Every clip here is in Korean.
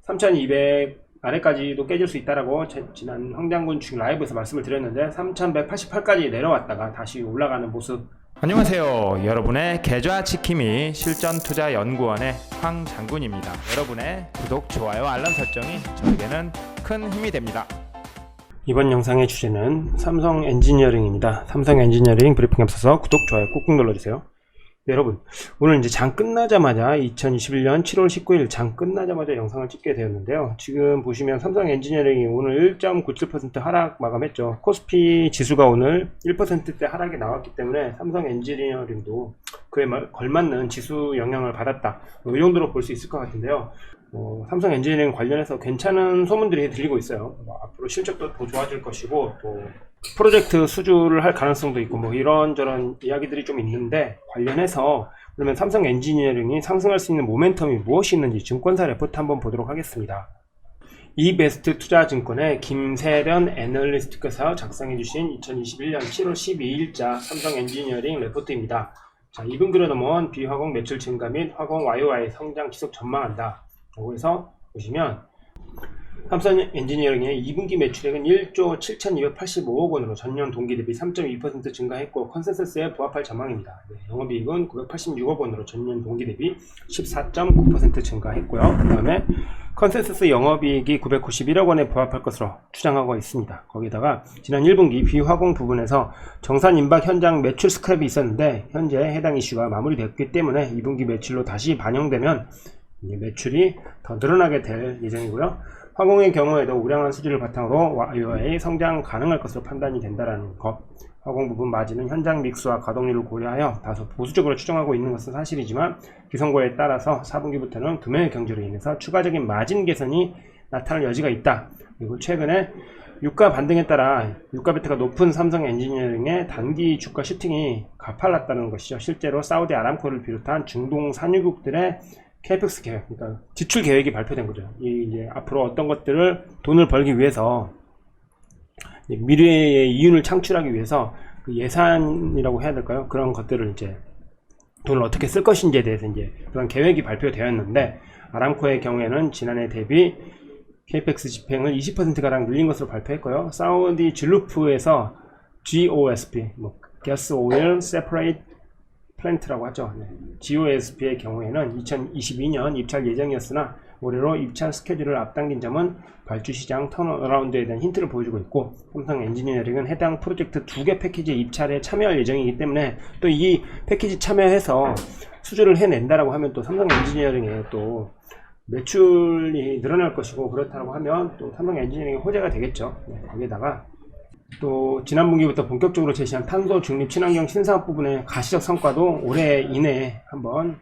3200 아래까지도 깨질 수 있다라고 지난 황장군 중앙 라이브에서 말씀을 드렸는데 3188까지 내려왔다가 다시 올라가는 모습. 안녕하세요. 여러분의 계좌 지킴이 실전투자연구원의 황장군입니다. 여러분의 구독, 좋아요, 알람 설정이 저에게는 큰 힘이 됩니다. 이번 영상의 주제는 삼성 엔지니어링입니다. 삼성 엔지니어링 브리핑 앞서서 구독, 좋아요 꾹꾹 눌러주세요. 네, 여러분, 오늘 이제 장 끝나자마자 2021년 7월 19일 장 끝나자마자 영상을 찍게 되었는데요. 지금 보시면 삼성 엔지니어링이 오늘 1.97% 하락 마감했죠. 코스피 지수가 오늘 1%대 하락이 나왔기 때문에 삼성 엔지니어링도 그에 걸맞는 지수 영향을 받았다, 이 정도로 볼 수 있을 것 같은데요. 삼성 엔지니어링 관련해서 괜찮은 소문들이 들리고 있어요. 앞으로 실적도 더 좋아질 것이고, 또 프로젝트 수주를 할 가능성도 있고, 이런저런 이야기들이 좀 있는데, 관련해서 그러면 삼성 엔지니어링이 상승할 수 있는 모멘텀이 무엇이 있는지 증권사 레포트 한번 보도록 하겠습니다. 이베스트 투자증권의 김세련 애널리스트께서 작성해 주신 2021년 7월 12일자 삼성 엔지니어링 레포트입니다. 자, 2분 그려 넘어온 비화공 매출 증가 및 화공 YOY 성장 지속 전망한다. 여기서 보시면 삼성 엔지니어링의 2분기 매출액은 1조 7285억 원으로 전년 동기 대비 3.2% 증가했고 컨센서스에 부합할 전망입니다. 영업이익은 986억 원으로 전년 동기 대비 14.9% 증가했고요. 그 다음에 컨센서스 영업이익이 991억 원에 부합할 것으로 추정하고 있습니다. 거기다가 지난 1분기 비화공 부분에서 정산 임박 현장 매출 스크랩이 있었는데 현재 해당 이슈가 마무리됐기 때문에 2분기 매출로 다시 반영되면 매출이 더 늘어나게 될 예정이고요. 화공의 경우에도 우량한 수주를 바탕으로 YOY 성장 가능할 것으로 판단이 된다는 것. 화공 부분 마진은 현장 믹스와 가동률을 고려하여 다소 보수적으로 추정하고 있는 것은 사실이지만 기성고에 따라서 4분기부터는 금액 경제로 인해서 추가적인 마진 개선이 나타날 여지가 있다. 그리고 최근에 유가 반등에 따라 유가 베타가 높은 삼성 엔지니어링의 단기 주가 슈팅이 가팔랐다는 것이죠. 실제로 사우디 아람코를 비롯한 중동 산유국들의 캐펙스 계획, 그러니까 지출 계획이 발표된 거죠. 이제 앞으로 어떤 것들을 돈을 벌기 위해서 미래의 이윤을 창출하기 위해서 그 예산이라고 해야 될까요? 그런 것들을 이제 돈을 어떻게 쓸 것인지에 대해서 이제 그런 계획이 발표되었는데, 아람코의 경우에는 지난해 대비 캐펙스 집행을 20%가량 늘린 것으로 발표했고요. 사우디 줄루프에서 GOSP, Gas Oil Separate 플랜트라고 하죠. GOSP의 경우에는 2022년 입찰 예정이었으나 올해로 입찰 스케줄을 앞당긴 점은 발주시장 턴어라운드에 대한 힌트를 보여주고 있고, 삼성 엔지니어링은 해당 프로젝트 2개 패키지 입찰에 참여할 예정이기 때문에 또 이 패키지 참여해서 수주를 해낸다라고 하면 또 삼성 엔지니어링에 또 매출이 늘어날 것이고, 그렇다고 하면 또 삼성 엔지니어링이 호재가 되겠죠. 거기에다가 또 지난 분기부터 본격적으로 제시한 탄소 중립 친환경 신사업 부분의 가시적 성과도 올해 이내에 한번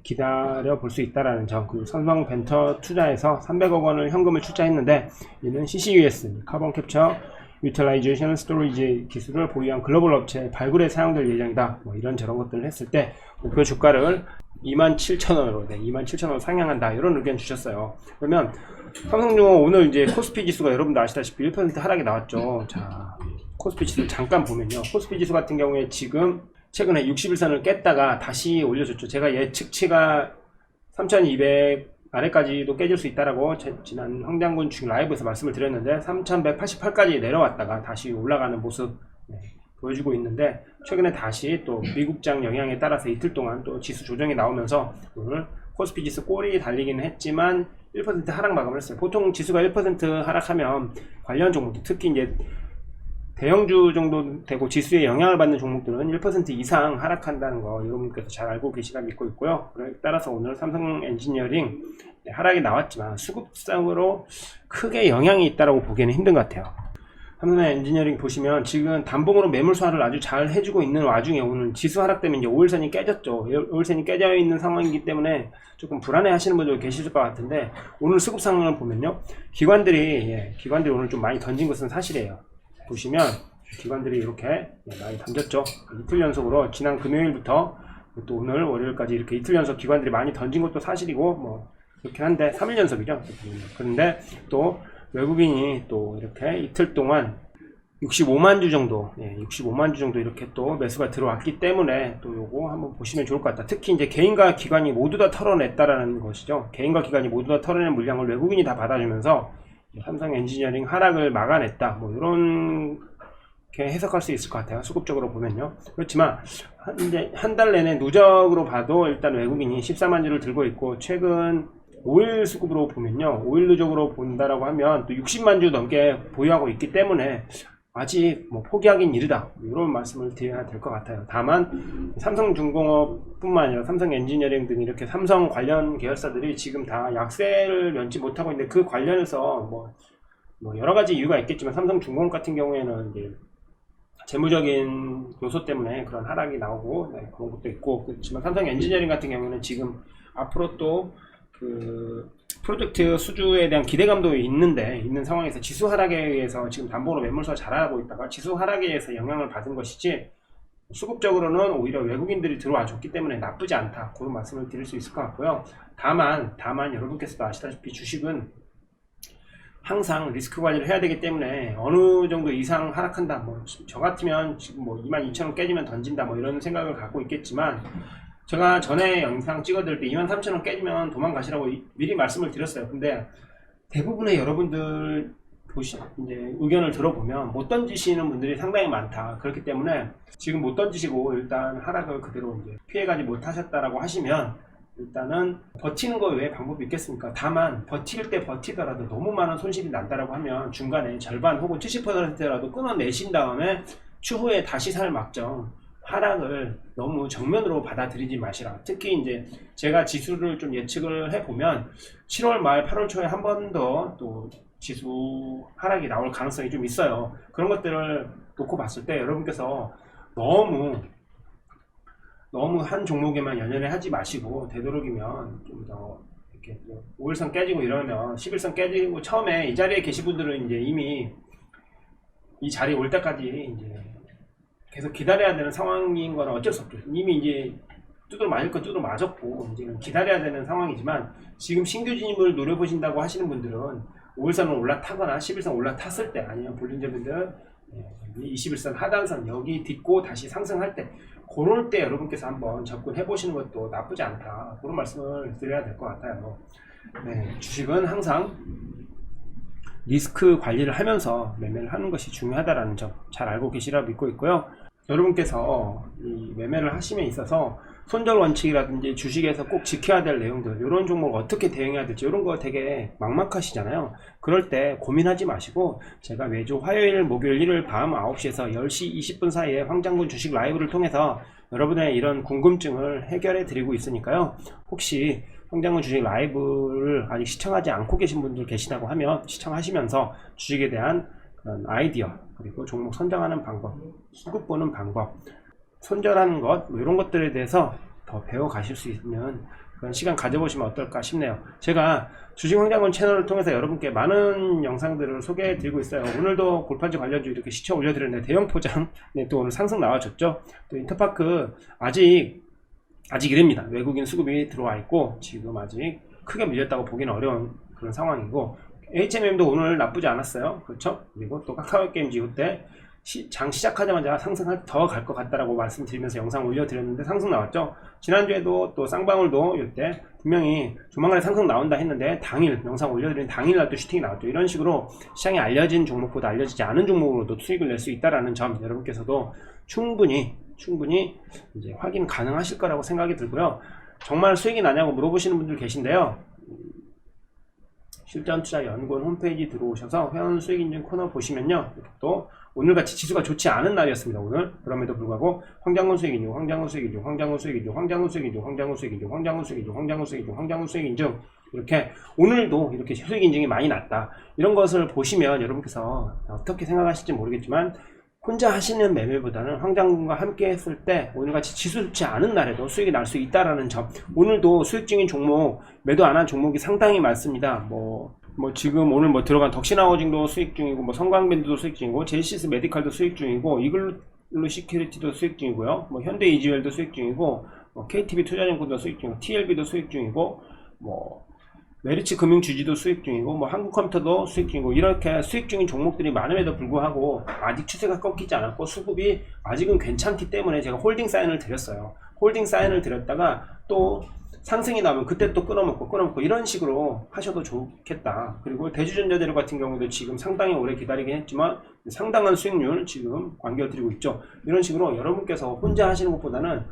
기다려 볼 수 있다라는 점. 그리고 삼성 벤처 투자에서 300억 원을 현금을 출자했는데, 이는 CCUS 카본 캡처 유틸라이제이션 스토리지 기술을 보유한 글로벌 업체 발굴에 사용될 예정이다. 이런저런 것들을 했을 때 목표 주가를 27,000원으로 27,000원 상향한다, 이런 의견 주셨어요. 그러면 삼성중공 오늘 이제 코스피 지수가 여러분도 아시다시피 1% 하락이 나왔죠. 자, 코스피 지수 잠깐 보면요. 코스피 지수 같은 경우에 지금 최근에 60일선을 깼다가 다시 올려줬죠. 제가 예측치가 3200 아래까지도 깨질 수 있다라고 지난 황장군 중앙 라이브에서 말씀을 드렸는데 3188까지 내려왔다가 다시 올라가는 모습 보여주고 있는데, 최근에 다시 또 미국장 영향에 따라서 이틀 동안 또 지수 조정이 나오면서 오늘 코스피 지수 꼬리 달리기는 했지만 1% 하락 마감을 했어요. 보통 지수가 1% 하락하면 관련 종목들, 특히 이제 대형주 정도 되고 지수에 영향을 받는 종목들은 1% 이상 하락한다는 거 여러분께서 잘 알고 계시라 믿고 있고요. 따라서 오늘 삼성 엔지니어링 하락이 나왔지만 수급상으로 크게 영향이 있다고 보기에는 힘든 것 같아요. 삼성 엔지니어링 보시면 지금 단봉으로 매물 수화를 아주 잘 해주고 있는 와중에 오늘 지수 하락 때문에 이제 5일선이 깨졌죠. 5일선이 깨져 있는 상황이기 때문에 조금 불안해 하시는 분들 계실 것 같은데, 오늘 수급 상황을 보면요, 기관들이 오늘 좀 많이 던진 것은 사실이에요. 보시면 기관들이 이렇게 많이 던졌죠. 이틀 연속으로 지난 금요일부터 또 오늘 월요일까지 이렇게 이틀 연속 기관들이 많이 던진 것도 사실이고, 그렇긴 한데 3일 연속이죠. 그런데 또 외국인이 또 이렇게 이틀 동안 65만 주 정도, 65만 주 정도 이렇게 또 매수가 들어왔기 때문에 또 요거 한번 보시면 좋을 것 같다. 특히 이제 개인과 기관이 모두 다 털어냈다라는 것이죠. 개인과 기관이 모두 다 털어낸 물량을 외국인이 다 받아주면서 삼성 엔지니어링 하락을 막아냈다. 뭐 이런 게 해석할 수 있을 것 같아요. 수급적으로 보면요. 그렇지만 이제 한 달 내내 누적으로 봐도 일단 외국인이 14만 주를 들고 있고, 최근 5일 수급으로 보면요, 5일 누적으로 본다라고 하면 또 60만 주 넘게 보유하고 있기 때문에 아직 뭐 포기하긴 이르다, 이런 말씀을 드려야 될 것 같아요. 다만 삼성중공업 뿐만 아니라 삼성 엔지니어링 등 이렇게 삼성 관련 계열사들이 지금 다 약세를 면치 못하고 있는데, 그 관련해서 뭐 여러 가지 이유가 있겠지만 삼성중공업 같은 경우에는 이제 재무적인 요소 때문에 그런 하락이 나오고, 그런 것도 있고, 그렇지만 삼성 엔지니어링 같은 경우는 지금 앞으로 또 그 프로젝트 수주에 대한 기대감도 있는 상황에서 지수 하락에 의해서 지금 담보로 매물서 잘하고 있다가 지수 하락에 의해서 영향을 받은 것이지, 수급적으로는 오히려 외국인들이 들어와 줬기 때문에 나쁘지 않다, 그런 말씀을 드릴 수 있을 것 같고요. 다만 여러분께서도 아시다시피 주식은 항상 리스크 관리를 해야 되기 때문에 어느 정도 이상 하락한다, 뭐 저 같으면 지금 뭐 22,000원 깨지면 던진다, 뭐 이런 생각을 갖고 있겠지만, 제가 전에 영상 찍어드릴 때 23,000원 깨지면 도망가시라고 미리 말씀을 드렸어요. 근데 대부분의 여러분들 이제 의견을 들어보면 못 던지시는 분들이 상당히 많다. 그렇기 때문에 지금 못 던지시고 일단 하락을 그대로 이제 피해가지 못하셨다라고 하시면, 일단은 버티는 거 외에 방법이 있겠습니까? 다만 버틸 때 버티더라도 너무 많은 손실이 난다라고 하면 중간에 절반 혹은 70%라도 끊어내신 다음에 추후에 다시 살 막정 하락을 너무 정면으로 받아들이지 마시라. 특히 이제 제가 지수를 좀 예측을 해보면 7월 말 8월 초에 한 번 더 또 지수 하락이 나올 가능성이 좀 있어요. 그런 것들을 놓고 봤을 때 여러분께서 너무 한 종목에만 연연해 하지 마시고, 되도록이면 좀 더 이렇게 5일선 깨지고 이러면 10일선 깨지고, 처음에 이 자리에 계신 분들은 이제 이미 이 자리 올 때까지 이제 계속 기다려야 되는 상황인 거는 어쩔 수 없죠. 이미 이제 두드러 맞을 건 두드러 맞았고 이제는 기다려야 되는 상황이지만, 지금 신규 진입을 노려보신다고 하시는 분들은 5일선을 올라타거나 11선 올라탔을 때, 아니면 볼린저밴드 21선 하단선 여기 딛고 다시 상승할 때, 그럴 때 여러분께서 한번 접근해 보시는 것도 나쁘지 않다, 그런 말씀을 드려야 될 것 같아요. 주식은 항상 리스크 관리를 하면서 매매를 하는 것이 중요하다라는 점 잘 알고 계시라고 믿고 있고요. 여러분께서 이 매매를 하심에 있어서 손절 원칙이라든지 주식에서 꼭 지켜야 될 내용들, 이런 종목 어떻게 대응해야 될지 이런 거 되게 막막하시잖아요. 그럴 때 고민하지 마시고, 제가 매주 화요일, 목요일, 일요일 밤 9시에서 10시 20분 사이에 황장군 주식 라이브를 통해서 여러분의 이런 궁금증을 해결해 드리고 있으니까요. 혹시 황장군 주식 라이브를 아직 시청하지 않고 계신 분들 계시다고 하면 시청하시면서 주식에 대한 그런 아이디어, 그리고 종목 선정하는 방법, 수급 보는 방법, 손절하는 것, 뭐 이런 것들에 대해서 더 배워 가실 수 있는 그런 시간 가져보시면 어떨까 싶네요. 제가 주식황장군 채널을 통해서 여러분께 많은 영상들을 소개해 드리고 있어요. 오늘도 골판지 관련주 이렇게 시청 올려드렸는데, 대형 포장 또 오늘 상승 나와줬죠. 또 인터파크 아직 이릅니다. 외국인 수급이 들어와 있고 지금 아직 크게 밀렸다고 보기는 어려운 그런 상황이고, HMM도 오늘 나쁘지 않았어요. 그렇죠? 그리고 또 카카오게임즈 이때 장 시작하자마자 상승할 더 갈 것 같다라고 말씀드리면서 영상 올려드렸는데 상승 나왔죠. 지난주에도 또 쌍방울도 이때 분명히 조만간에 상승 나온다 했는데, 당일 영상 올려드린 당일날 또 슈팅이 나왔죠. 이런 식으로 시장에 알려진 종목보다 알려지지 않은 종목으로도 수익을 낼 수 있다라는 점, 여러분께서도 충분히 이제 확인 가능하실 거라고 생각이 들고요. 정말 수익이 나냐고 물어보시는 분들 계신데요. 실전투자연구원 홈페이지 들어오셔서 회원 수익인증 코너 보시면요, 또 오늘같이 지수가 좋지 않은 날이었습니다. 오늘. 그럼에도 불구하고 황장군 수익인증, 황장군 수익인증, 황장군 수익인증, 황장군 수익인증, 황장군 수익인증, 황장군 수익인증, 황장군 수익인증, 황장군 수익인증, 이렇게 오늘도 이렇게 수익인증이 많이 났다, 이런 것을 보시면 여러분께서 어떻게 생각하실지 모르겠지만, 혼자 하시는 매매보다는 황장군과 함께 했을 때 오늘같이 지수 좋지 않은 날에도 수익이 날 수 있다라는 점, 오늘도 수익 중인 종목, 매도 안 한 종목이 상당히 많습니다. 뭐 지금 오늘 들어간 덕신하우징도 수익 중이고, 성광밴드도 수익 중이고, 제시스 메디칼도 수익 중이고, 이글루 시큐리티도 수익 중이고요, 현대 이지웰도 수익 중이고, KTB 투자증권도 수익 중이고, TLB도 수익 중이고, 메리츠 금융주지도 수익 중이고 뭐 한국컴퓨터도 수익 중이고 이렇게 수익 중인 종목들이 많음에도 불구하고 아직 추세가 꺾이지 않았고 수급이 아직은 괜찮기 때문에 제가 홀딩 사인을 드렸어요. 홀딩 사인을 드렸다가 또 상승이 나면 그때 또 끊어먹고 이런 식으로 하셔도 좋겠다. 그리고 대주전자재료 같은 경우도 지금 상당히 오래 기다리긴 했지만 상당한 수익률 지금 안겨드리고 있죠. 이런 식으로 여러분께서 혼자 하시는 것보다는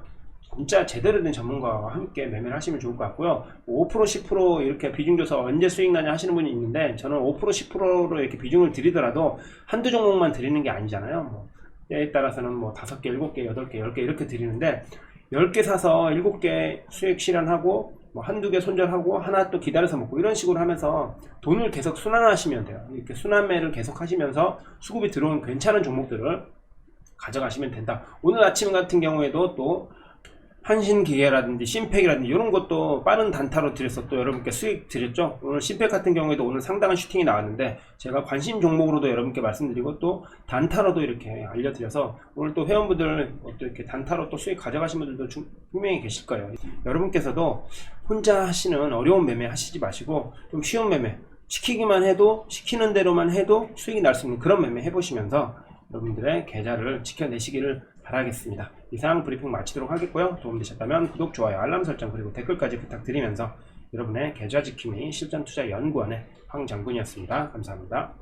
진짜 제대로 된 전문가와 함께 매매를 하시면 좋을 것 같고요. 5% 10% 이렇게 비중 줘서 언제 수익 나냐 하시는 분이 있는데 저는 5% 10%로 이렇게 비중을 드리더라도 한두 종목만 드리는 게 아니잖아요. 뭐 때에 따라서는 뭐 5개, 7개, 8개, 10개 이렇게 드리는데 10개 사서 7개 수익 실현하고 뭐 한두 개 손절하고 하나 또 기다려서 먹고 이런 식으로 하면서 돈을 계속 순환하시면 돼요. 이렇게 순환매를 계속 하시면서 수급이 들어온 괜찮은 종목들을 가져가시면 된다. 오늘 아침 같은 경우에도 또 한신기계라든지 심팩이라든지 이런 것도 빠른 단타로 드려서 또 여러분께 수익 드렸죠. 오늘 심팩 같은 경우에도 오늘 상당한 슈팅이 나왔는데 제가 관심 종목으로도 여러분께 말씀드리고 또 단타로도 이렇게 알려드려서 오늘 또 회원분들 또 이렇게 단타로 또 수익 가져가신 분들도 분명히 계실 거예요. 여러분께서도 혼자 하시는 어려운 매매 하시지 마시고 좀 쉬운 매매 시키기만 해도 시키는 대로만 해도 수익이 날 수 있는 그런 매매 해보시면서 여러분들의 계좌를 지켜내시기를 바라겠습니다. 이상 브리핑 마치도록 하겠고요. 도움되셨다면 구독, 좋아요, 알람 설정 그리고 댓글까지 부탁드리면서 여러분의 계좌 지킴이 실전투자연구원의 황장군이었습니다. 감사합니다.